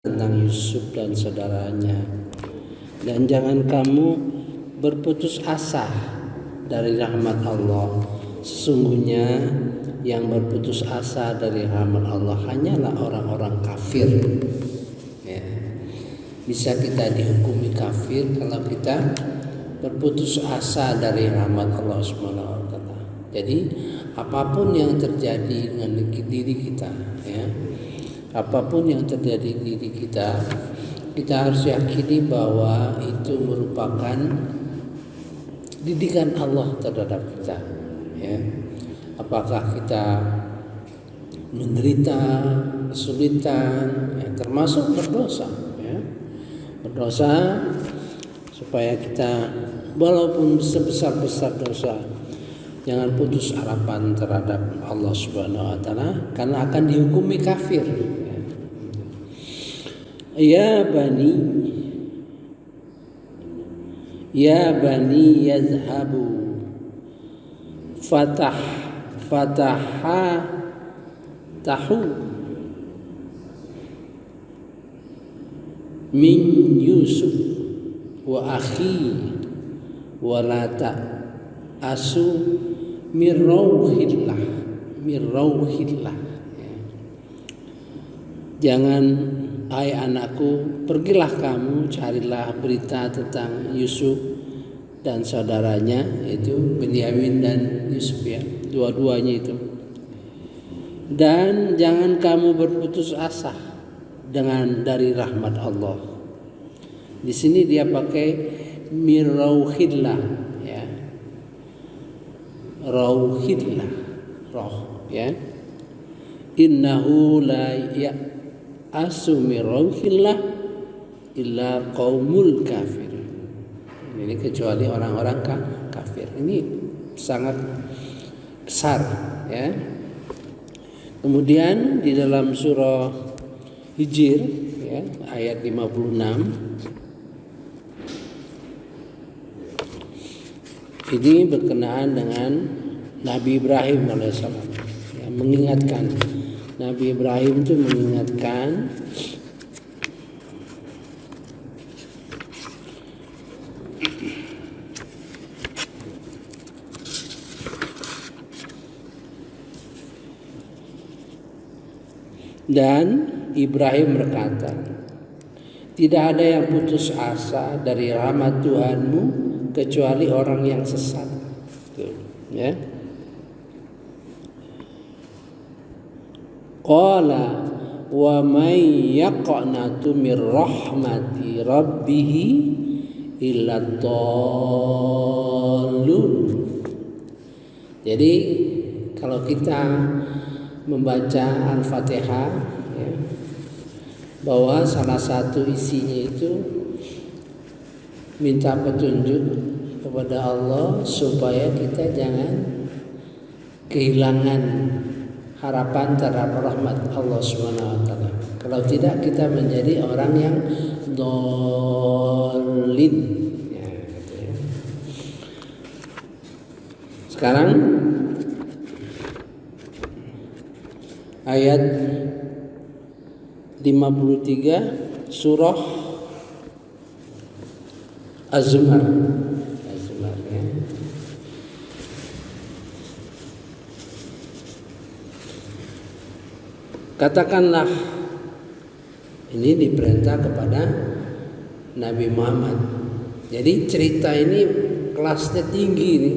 tentang Yusuf dan saudaranya. Dan jangan kamu berputus asa dari rahmat Allah. Sesungguhnya yang berputus asa dari rahmat Allah hanyalah orang-orang kafir. Ya. Bisa kita dihukumi kafir kalau kita berputus asa dari rahmat Allah Subhanahu wa taala. Jadi apapun yang terjadi dengan diri kita, ya. Apapun yang terjadi di diri kita, kita harus yakini bahwa itu merupakan didikan Allah terhadap kita. Ya. Apakah kita menderita kesulitan, ya, termasuk berdosa, ya. Berdosa supaya kita walaupun sebesar-besar dosa, jangan putus harapan terhadap Allah Subhanahu wa taala karena akan dihukumi kafir. Ya bani yazhabu tahu min Yusuf wa akhi wa la asu mirauhillah. Jangan, hai anakku, pergilah kamu carilah berita tentang Yusuf dan saudaranya, itu Benyamin dan Yusuf, ya, dua-duanya itu. Dan jangan kamu berputus asa dari rahmat Allah. Di sini dia pakai mirauhillah, ya. Rauhillah, roh, ya. Innahu la mirauhillah illa qaumul kafir. Ini kecuali orang-orang kafir. Ini sangat besar, ya. Kemudian di dalam surah Hijr, ya, ayat 56, ini berkenaan dengan Nabi Ibrahim alaihissalam, ya, mengingatkan. Nabi Ibrahim itu mengingatkan dan Ibrahim berkata, tidak ada yang putus asa dari rahmat Tuhanmu kecuali orang yang sesat. Tuh, ya. Qala wa may yaqnatu mir rahmati rabbih illa dhallun. Jadi kalau kita membaca Al-Fatihah, ya, bahwa salah satu isinya itu minta petunjuk kepada Allah supaya kita jangan kehilangan harapan terhadap rahmat Allah Subhanahu wa taala. Kalau tidak kita menjadi orang yang dhalin, ya, gitu, ya. Sekarang ayat 53 surah Az-Zumar, ya. Katakanlah, ini diperintah kepada Nabi Muhammad. Jadi cerita ini kelasnya tinggi nih.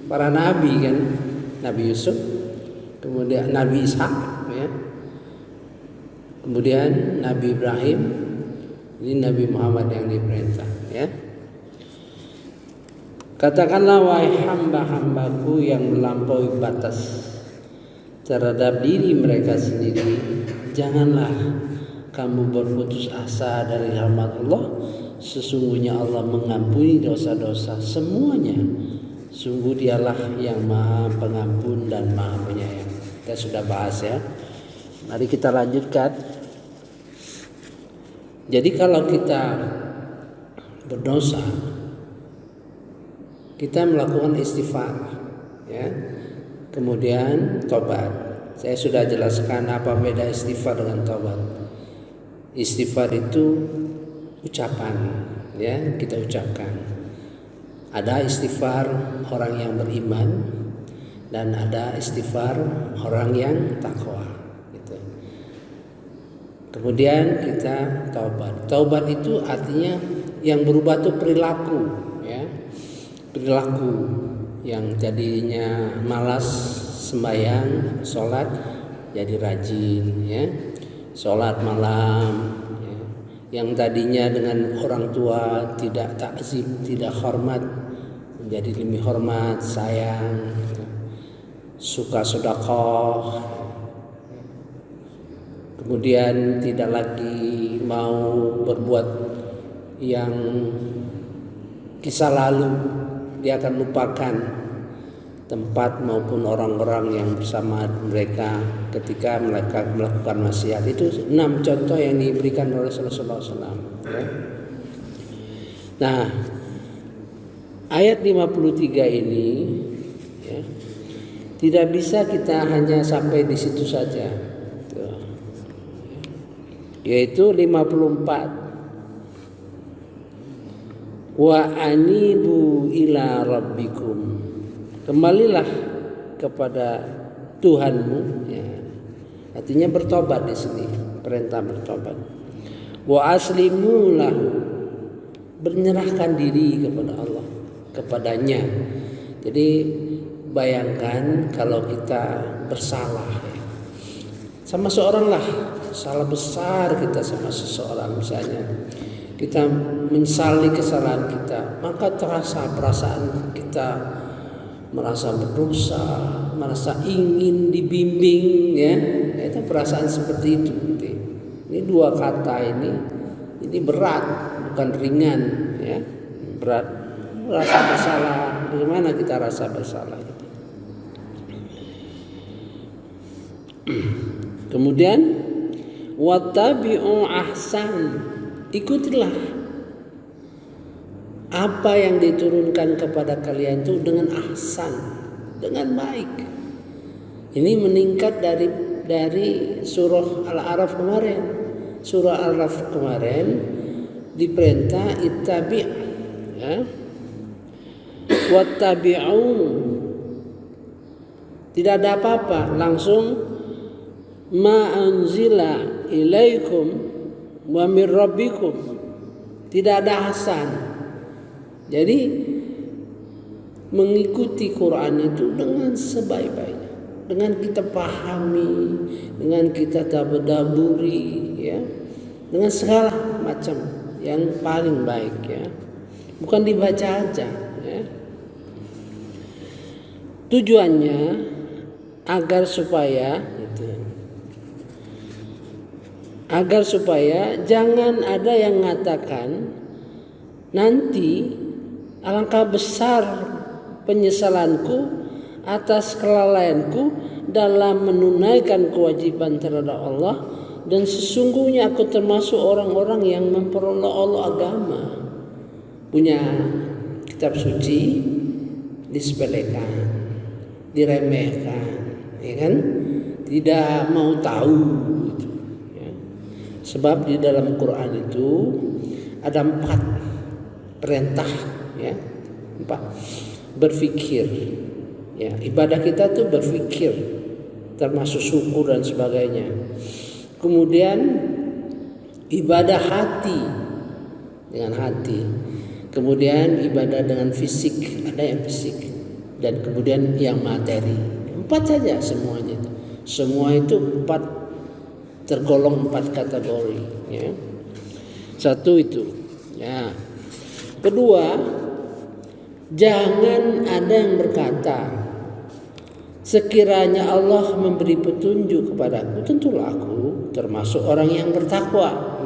Para nabi kan, Nabi Yusuf, kemudian Nabi Ishak, ya. Kemudian Nabi Ibrahim, ini Nabi Muhammad yang diperintah, ya. Katakanlah, wahai hamba-hambaku yang melampaui batas terhadap diri mereka sendiri, janganlah kamu berputus asa dari rahmat Allah. Sesungguhnya Allah mengampuni dosa-dosa semuanya. Sungguh dialah yang maha pengampun dan maha penyayang. Kita sudah bahas, ya. Mari kita lanjutkan. Jadi kalau kita berdosa, kita melakukan istighfar, ya. Kemudian tobat. Saya sudah jelaskan apa beda istighfar dengan tobat. Istighfar itu ucapan, ya, kita ucapkan. Ada istighfar orang yang beriman dan ada istighfar orang yang takwa. Gitu. Kemudian kita taubat. Taubat itu artinya yang berubah itu perilaku, ya, perilaku yang jadinya malas sembahyang, sholat jadi rajin, ya, sholat malam. Yang tadinya dengan orang tua tidak takzim, tidak hormat, menjadi lebih hormat, sayang, suka sedekah. Kemudian tidak lagi mau berbuat yang kisah lalu, dia akan lupakan tempat maupun orang-orang yang bersama mereka ketika mereka melakukan maksiat. Itu 6 contoh yang diberikan oleh Rasulullah SAW. Ya. Nah, ayat 53 ini, ya, tidak bisa kita hanya sampai di situ saja. Yaitu 54. Wa anibu ila rabbikum. Kembalilah kepada Tuhanmu, ya. Artinya bertobat di sini, perintah bertobat. Wa aslimu lahu, bernyerahkan diri kepada Allah, kepadanya. Jadi bayangkan kalau kita bersalah, ya, sama seorang lah, salah besar kita sama seseorang misalnya, kita menyesali kesalahan kita, maka terasa perasaan kita merasa berdosa, merasa ingin dibimbing, ya, itu perasaan seperti itu. Ini 2 kata ini berat, bukan ringan, ya, berat. Rasa bersalah, bagaimana kita rasa bersalah? Kemudian wattabi'u ahsan, ikutilah apa yang diturunkan kepada kalian itu dengan ahsan, dengan baik. Ini meningkat dari surah Al-A'raf kemarin. Surah Al-A'raf kemarin diperintah ittabi', ya, wattabi'u, tidak ada apa-apa, langsung ma anzila ilaikum wa mir rabbikum, tidak ada ahsan. Jadi mengikuti Quran itu dengan sebaik-baiknya, dengan kita pahami, dengan kita tadabburi, ya, dengan segala macam yang paling baik, ya, bukan dibaca aja, ya. Tujuannya agar supaya jangan ada yang mengatakan nanti alangkah besar penyesalanku atas kelalaianku dalam menunaikan kewajiban terhadap Allah, dan sesungguhnya aku termasuk orang-orang yang memperoleh Allah agama. Punya kitab suci disepelekan, diremehkan, ya kan? Tidak mau tahu, gitu, ya. Sebab di dalam Quran itu ada 4 perintah, ya, 4. Berpikir, ya, ibadah kita tuh berpikir, termasuk syukur dan sebagainya. Kemudian ibadah hati, dengan hati. Kemudian ibadah dengan fisik, ada yang fisik, dan kemudian yang materi. 4 saja semuanya. Semua itu 4, tergolong 4 kategori, ya. 1 itu, ya. Kedua, jangan ada yang berkata sekiranya Allah memberi petunjuk kepadaku, tentulah aku termasuk orang yang bertakwa.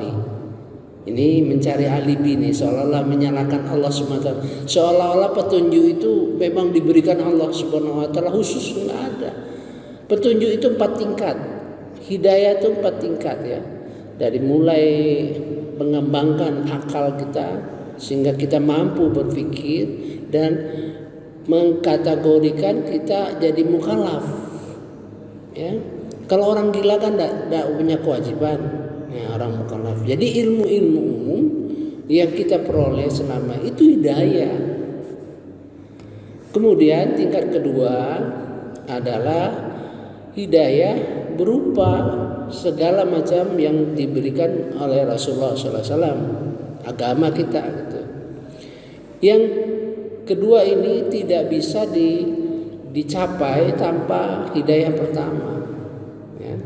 Ini mencari alibi nih, seolah-olah menyalahkan Allah SWT. Seolah-olah petunjuk itu memang diberikan Allah SWT khusus, enggak ada. Petunjuk itu 4 tingkat. Hidayah itu 4 tingkat, ya. Dari mulai mengembangkan akal kita sehingga kita mampu berpikir dan mengkategorikan kita jadi mukallaf, ya. Kalau orang gila kan tidak punya kewajiban, Ya, orang mukallaf. Jadi ilmu-ilmu umum yang kita peroleh selama itu hidayah. Kemudian tingkat kedua adalah hidayah berupa segala macam yang diberikan oleh Rasulullah SAW, agama kita gitu. Yang kedua ini tidak bisa dicapai tanpa hidayah pertama. Ya.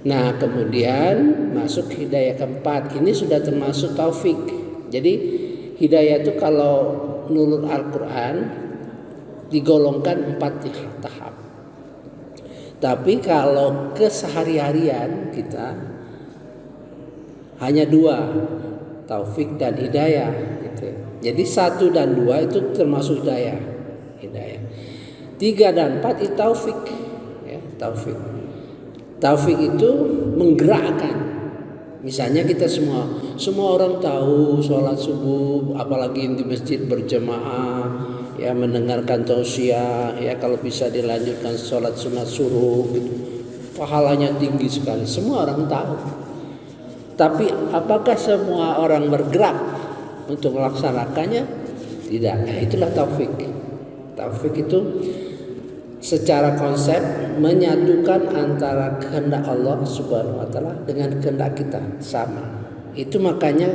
Nah, kemudian masuk hidayah keempat. Ini sudah termasuk taufik. Jadi hidayah itu kalau menurut Al-Quran digolongkan 4 tahap. Tapi kalau kesehari-harian kita hanya 2, taufik dan hidayah gitu. Jadi 1 dan 2 itu termasuk hidayah. 3 dan 4 itu taufik, ya, taufik. Taufik itu menggerakkan. Misalnya kita semua orang tahu sholat subuh, apalagi di masjid berjamaah, ya, mendengarkan tausiah, ya, kalau bisa dilanjutkan sholat sunat suruh gitu. Pahalanya tinggi sekali, semua orang tahu. Tapi apakah semua orang bergerak untuk melaksanakannya? Tidak. Nah, itulah taufik. Taufik itu secara konsep menyatukan antara kehendak Allah Subhanahu wa taala dengan kehendak kita sama. Itu makanya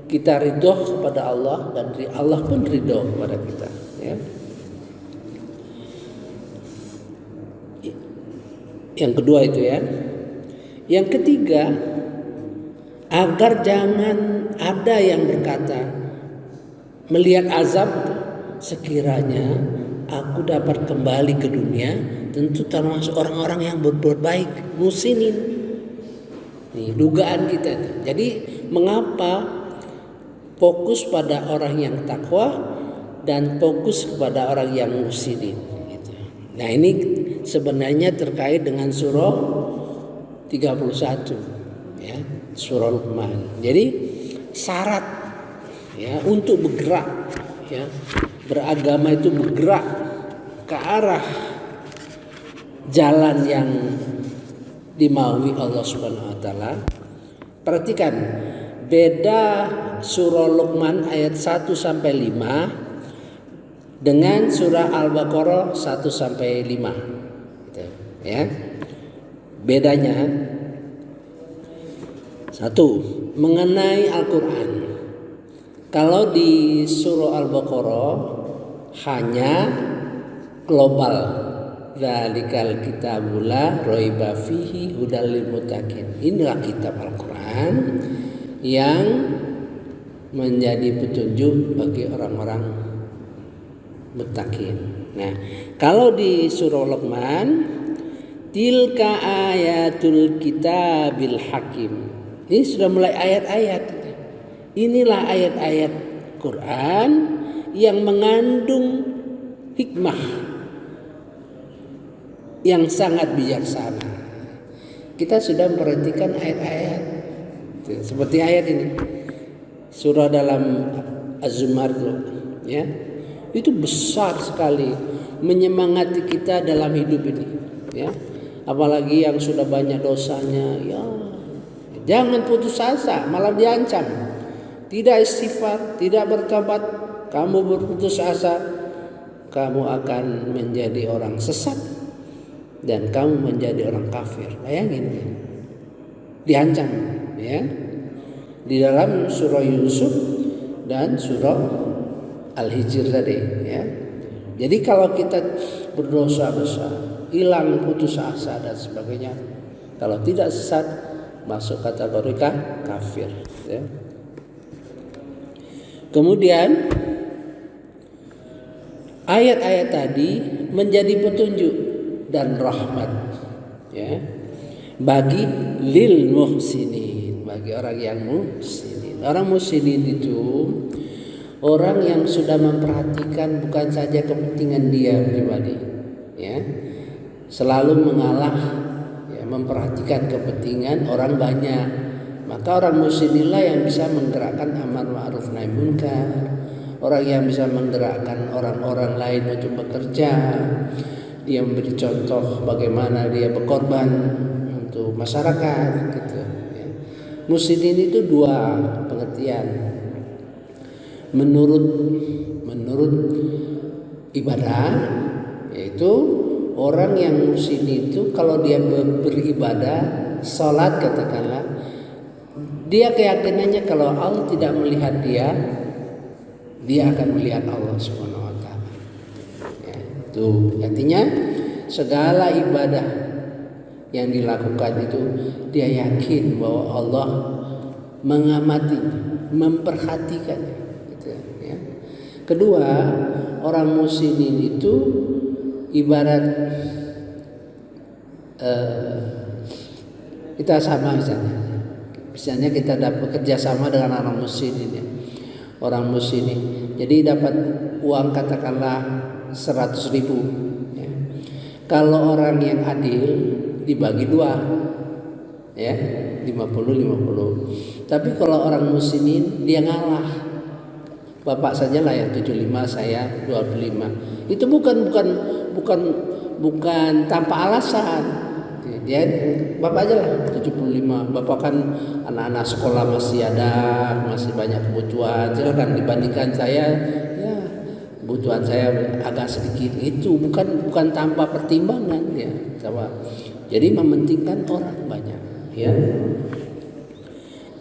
kita ridho kepada Allah dan Allah pun ridho kepada kita, ya. Yang kedua itu, ya. Yang ketiga, agar jangan ada yang berkata melihat azab, sekiranya aku dapat kembali ke dunia, tentu termasuk orang-orang yang berbuat baik, musinin. Nih, dugaan kita itu. Jadi mengapa fokus pada orang yang takwa dan fokus kepada orang yang musinin gitu. Nah, ini sebenarnya terkait dengan surah 31, ya, surah Luqman. Jadi syarat, ya, untuk bergerak, ya, beragama itu bergerak ke arah jalan yang dimaui Allah Subhanahu wa taala. Perhatikan beda surah Luqman ayat 1 sampai 5 dengan surah Al-Baqarah 1 sampai 5. Gitu, ya. Bedanya, 1, mengenai Al-Qur'an. Kalau di surah Al-Baqarah hanya global, dzalikal kitabul la raiba fihi hudal lil muttaqin. Inilah kitab Al-Qur'an yang menjadi petunjuk bagi orang-orang muttaqin. Nah, kalau di surah Luqman, tilka ayatul kitabil hakim. Ini sudah mulai ayat-ayat. Inilah ayat-ayat Quran yang mengandung hikmah yang sangat bijaksana. Kita sudah memperhatikan ayat-ayat seperti ayat ini, surah dalam Az-Zumar, ya, itu besar sekali menyemangati kita dalam hidup ini, ya. Apalagi yang sudah banyak dosanya, ya, jangan putus asa, malah diancam. Tidak istighfar, tidak bertobat, kamu berputus asa, kamu akan menjadi orang sesat dan kamu menjadi orang kafir. Bayangin, ya. Diancam, ya, di dalam surah Yusuf dan surah Al-Hijr tadi, ya. Jadi kalau kita berdosa besar, hilang putus asa dan sebagainya, kalau tidak sesat, masuk kategori kafir, ya. Kemudian ayat-ayat tadi menjadi petunjuk dan rahmat, ya, bagi lil muhsinin, bagi orang yang muhsinin. Orang muhsinin itu orang yang sudah memperhatikan bukan saja kepentingan dia pribadi, ya, selalu mengalah, ya, memperhatikan kepentingan orang banyak. Maka orang muhsinilah yang bisa menggerakkan amar ma'ruf nahi munkar, orang yang bisa menggerakkan orang-orang lain untuk bekerja. Dia memberi contoh bagaimana dia berkorban untuk masyarakat, gitu, ya. Muhsinin itu dua pengertian. Menurut ibadah, yaitu orang yang muhsin itu kalau dia beribadah, sholat katakanlah, dia keyakinannya kalau Allah tidak melihat dia akan melihat Allah Subhanahu wa taala. Ya, itu artinya segala ibadah yang dilakukan itu dia yakin bahwa Allah mengamati, memperhatikan. Gitu, ya. Kedua, orang muhsinin itu ibarat kita sama misalnya kita dapat kerjasama dengan orang muhsinin ya. Orang muhsinin jadi dapat uang katakanlah 100.000 ya. Kalau orang yang adil dibagi dua ya, 50-50. Tapi kalau orang muhsinin dia ngalah, bapak saja lah ya 75, saya 25. Itu bukan tanpa alasan. Dia bapak aja lah 75. Bapak kan anak-anak sekolah masih banyak kebutuhan. Silakan dibandingkan saya, ya kebutuhan saya agak sedikit. Itu bukan tanpa pertimbangan ya, sama. Jadi mementingkan orang banyak, ya.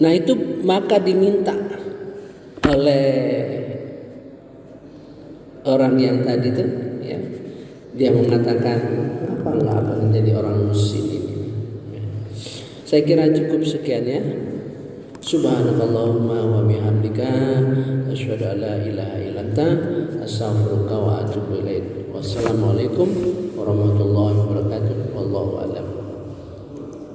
Nah itu maka diminta oleh orang yang tadi itu, ya, dia mengatakan apa enggak akan menjadi orang muhsin ini. Saya kira cukup sekian ya. Subhanakallahumma wa bihamdika asyhadu an la ilaha illa anta astaghfiruka wa atubu ilaik. Wassalamualaikum warahmatullahi